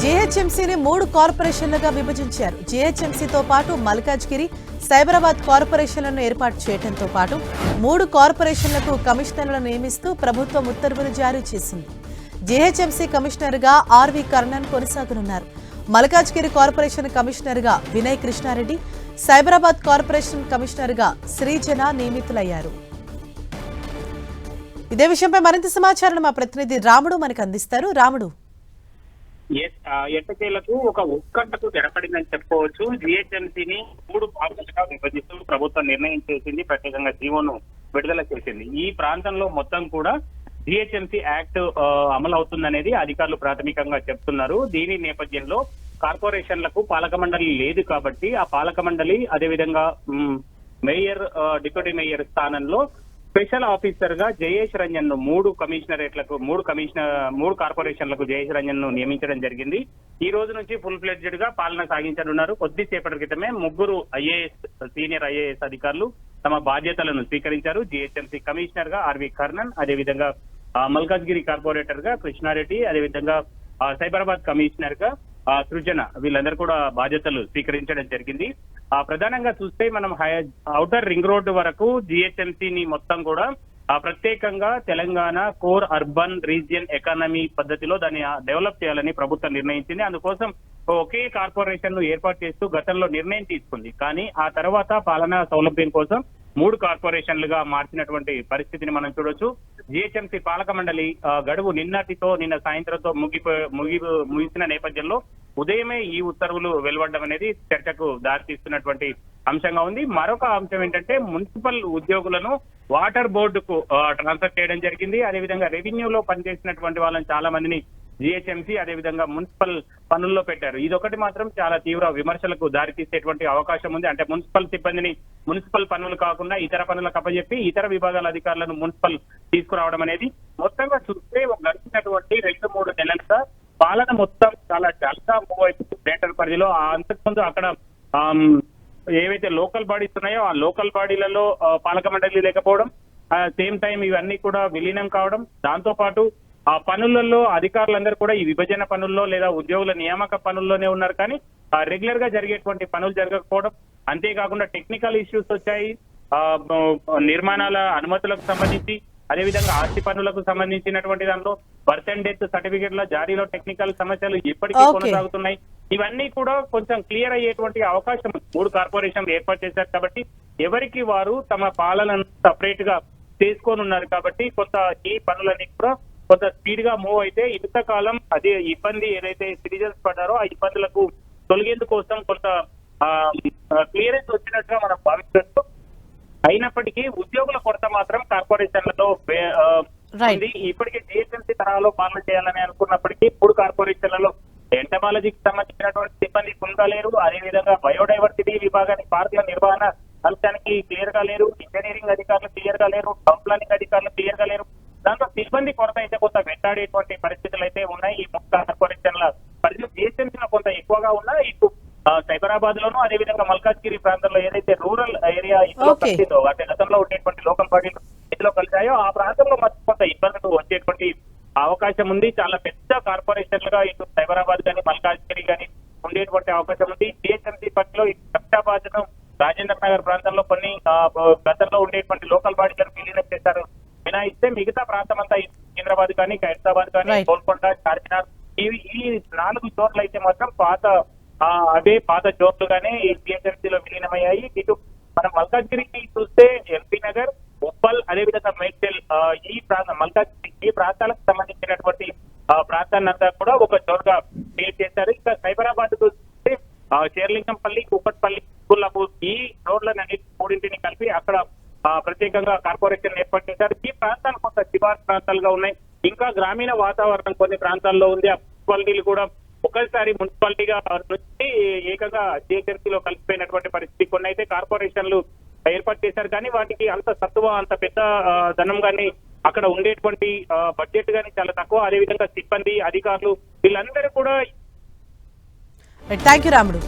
జీహెచ్ఎంసీని 3 కార్పొరేషన్లుగా విభజించారు. జీహెచ్ఎంసీతో పాటు మల్కాజ్గిరి, సైబరాబాద్ కార్పొరేషన్లను ఏర్పాటు చేయడంతో పాటు 3 కార్పొరేషన్లకు కమిషనర్లను నియమిస్తూ ప్రభుత్వం ఉత్తర్వులు జారీ చేసింది. జీహెచ్ఎంసీ కమిషనర్గా ఆర్వి కర్ణన్ కొనసాగనున్నారు. మల్కాజ్గిరి కార్పొరేషన్ కమిషనర్గా వినయ్ కృష్ణారెడ్డి, సైబరాబాద్ కార్పొరేషన్ కమిషనర్గా శ్రీజన నియమితులయ్యారు. ఇదే విషయంపై మరింత సమాచారం మా ప్రతినిధి రాముడు మనకు అందిస్తారు. రాముడు, ఎట్టకేలకు ఒక ఉత్కంఠకు తెరపడిందని చెప్పుకోవచ్చు. జిహెచ్ఎంసీని 3 భాగాలుగా విభజిస్తూ ప్రభుత్వం నిర్ణయం చేసింది. ప్రత్యేకంగా జీవోను విడుదల చేసింది. ఈ ప్రాంతంలో మొత్తం కూడా జిహెచ్ఎంసీ యాక్ట్ అమలు అవుతుందనేది అధికారులు ప్రాథమికంగా చెప్తున్నారు. దీని నేపథ్యంలో కార్పొరేషన్లకు పాలక మండలి లేదు కాబట్టి ఆ పాలక మండలి అదేవిధంగా మేయర్, డిప్యూటీ మేయర్ స్థానంలో స్పెషల్ ఆఫీసర్ గా జయేష్ రంజన్ ను 3 కార్పొరేషన్లకు జయేష్ రంజన్ ను నియమించడం జరిగింది. ఈ రోజు నుంచి ఫుల్ ఫ్లెడ్జెడ్ గా పాలన సాగించనున్నారు. కొద్దిసేపటి క్రితమే 3 సీనియర్ ఐఏఎస్ అధికారులు తమ బాధ్యతలను స్వీకరించారు. జిహెచ్ఎంసీ కమిషనర్ గా ఆర్వి కర్ణన్, అదేవిధంగా మల్కాజ్గిరి కార్పొరేటర్ గా కృష్ణారెడ్డి, అదేవిధంగా సైబరాబాద్ కమిషనర్ గా సృజన, వీళ్ళందరూ కూడా బాధ్యతలు స్వీకరించడం జరిగింది. ప్రధానంగా చూస్తే మనం ఔటర్ రింగ్ రోడ్డు వరకు జిహెచ్ఎంసీని మొత్తం కూడా ప్రత్యేకంగా Telangana core urban region economy పద్ధతిలో దాన్ని డెవలప్ చేయాలని ప్రభుత్వం నిర్ణయించింది. అందుకోసం ఒకే కార్పొరేషన్ ను ఏర్పాటు చేస్తూ గతంలో నిర్ణయం తీసుకుంది. కానీ ఆ తర్వాత పాలనా సౌలభ్యం కోసం 3 కార్పొరేషన్లుగా మార్చినటువంటి పరిస్థితిని మనం చూడొచ్చు. జిహెచ్ఎంసీ పాలక మండలి గడువు నిన్న సాయంత్రంతో ముగిసిన నేపథ్యంలో ఉదయమే ఈ ఉత్తర్వులు వెలువడడం అనేది చర్చకు దారితీస్తున్నటువంటి అంశంగా ఉంది. మరొక అంశం ఏంటంటే మున్సిపల్ ఉద్యోగులను వాటర్ బోర్డుకు ట్రాన్స్ఫర్ చేయడం జరిగింది. అదేవిధంగా రెవెన్యూలో పనిచేసినటువంటి వాళ్ళని చాలా మందిని జిహెచ్ఎంసీ అదేవిధంగా మున్సిపల్ పనుల్లో పెట్టారు. ఇదొకటి మాత్రం చాలా తీవ్ర విమర్శలకు దారితీసేటువంటి అవకాశం ఉంది. అంటే మున్సిపల్ సిబ్బందిని మున్సిపల్ పనులు కాకుండా ఇతర పనులకు అప్పచెప్పి ఇతర విభాగాల అధికారులను మున్సిపల్ తీసుకురావడం అనేది మొత్తంగా చూస్తే గడిచినటువంటి 2-3 నెలలుగా పాలన మొత్తం చాలా మూవ్ అవుతుంది గ్రేటర్ పరిధిలో. అంతకుముందు అక్కడ ఏవైతే లోకల్ బాడీస్ ఉన్నాయో ఆ లోకల్ బాడీలలో పాలక మండలి లేకపోవడం, సేమ్ టైం ఇవన్నీ కూడా విలీనం కావడం, దాంతో పాటు ఆ పనులలో అధికారులందరూ కూడా ఈ విభజన పనుల్లో లేదా ఉద్యోగుల నియామక పనుల్లోనే ఉన్నారు. కానీ రెగ్యులర్ గా జరిగేటువంటి పనులు జరగకపోవడం, అంతేకాకుండా టెక్నికల్ ఇష్యూస్ వచ్చాయి. నిర్మాణాల అనుమతులకు సంబంధించి, అదేవిధంగా ఆస్తి పనులకు సంబంధించినటువంటి దాంట్లో బర్త్ అండ్ డెత్ సర్టిఫికెట్ల జారీలో టెక్నికల్ సమస్యలు ఇప్పటికీ కొనసాగుతున్నాయి. ఇవన్నీ కూడా కొంచెం క్లియర్ అయ్యేటువంటి అవకాశం 3 కార్పొరేషన్లు ఏర్పాటు చేశారు కాబట్టి ఎవరికి వారు తమ పాలనను సపరేట్ గా చేసుకొని ఉన్నారు కాబట్టి కొంత ఈ పనులన్నీ కూడా కొంత స్పీడ్ గా మూవ్ అయితే ఇంతకాలం అదే ఇబ్బంది ఏదైతే సిటిజన్స్ పడ్డారో ఆ ఇబ్బందులకు తొలగేందుకోసం కొంత క్లియరెన్స్ వచ్చినట్టుగా మనం భావించవచ్చు. అయినప్పటికీ ఉద్యోగుల కొరత మాత్రం కార్పొరేషన్లలో ఉంది. ఇప్పటికే జిహెచ్ఎంసీ తరహాలో పాలన చేయాలని అనుకున్నప్పటికీ 3 కార్పొరేషన్లలో ఎంటమాలజీకి సంబంధించినటువంటి సిబ్బంది పొందలేరు. అదేవిధంగా బయోడైవర్సిటీ విభాగానికి పార్కుల నిర్వహణ అంశానికి క్లియర్ గా లేరు. ఇంజనీరింగ్ అధికారులు క్లియర్ గా లేరు. టౌన్ ప్లానింగ్ అధికారులు క్లియర్ గా లేరు. దాంట్లో సిబ్బంది కొరత అయితే కొంత వెంటాడేటువంటి పరిస్థితులు అయితే ఉన్నాయి. ఈ 3 కార్పొరేషన్ల పరిధిలో జిహెచ్ఎంసీలో కొంత ఎక్కువగా ఉన్నాయి. ఇటు సైబరాబాద్ లోను, అదేవిధంగా మల్కాజ్గిరి ప్రాంతంలో ఏదైతే రూరల్ ఏరియా ఇందులో కలిసిందో, అంటే గతంలో ఉండేటువంటి లోకల్ బాడీలు ఇందులో కలిసాయో ఆ ప్రాంతంలో మాత్రం కొంత ఇబ్బందులు వచ్చేటువంటి అవకాశం ఉంది. చాలా పెద్ద కార్పొరేషన్లుగా ఇటు సైబరాబాద్ కానీ మల్కాజ్గిరి కానీ ఉండేటువంటి అవకాశం ఉంది. జిహెచ్ఎంసీ పరిధిలో ఇటు శంషాబాద్ ను, రాజేంద్ర నగర్ ప్రాంతంలో కొన్ని గతంలో ఉండేటువంటి లోకల్ బాడీలను విలీనం చేశారు. మినహాయిస్తే మిగతా ప్రాంతం అంతా సికింద్రాబాద్ కానీ, ఖైరతాబాద్ కానీ, గోల్కొండ, చార్మినార్ ఈ 4 జోన్లు అయితే మాత్రం పాత జోన్లుగానే ఈ జిహెచ్ఎంసీలో విలీనమయ్యాయి. ఇటు మనం మల్కాజ్గిరికి చూస్తే ఎల్బీ నగర్, ఉప్పల్, అదేవిధంగా మేడ్చల్ ఈ మల్కాజ్గిరి ఈ ప్రాంతాలకు సంబంధించినటువంటి ప్రాంతాన్నంతా కూడా ఒక జోన్ గా క్రియేట్ చేశారు. ఇంకా సైబరాబాద్ చూస్తే షేర్లింగంపల్లి, కూకట్పల్లి, కుల్లాపూర్ ఈ రోడ్లన్నీ 3ంటిని కలిపి అక్కడ ప్రత్యేకంగా కార్పొరేషన్ ఏర్పాటు చేశారు. ఈ ప్రాంతాలు కొంత శివారు ప్రాంతాలుగా ఉన్నాయి. ఇంకా గ్రామీణ వాతావరణం కొన్ని ప్రాంతాల్లో ఉంది. ఆ మున్సిపాలిటీలు కూడా ఒకసారి మున్సిపాలిటీగా నుంచి ఏకంగా జిహెచ్ఎంసీలో కలిసిపోయినటువంటి పరిస్థితి. కొన్ని అయితే కార్పొరేషన్లు ఏర్పాటు చేశారు కానీ వాటికి అంత సత్తువ, అంత పెద్ద ధనం కానీ అక్కడ ఉండేటువంటి బడ్జెట్ కానీ చాలా తక్కువ. అదేవిధంగా సిబ్బంది, అధికారులు వీళ్ళందరూ కూడా. థ్యాంక్ యూ రాముడు.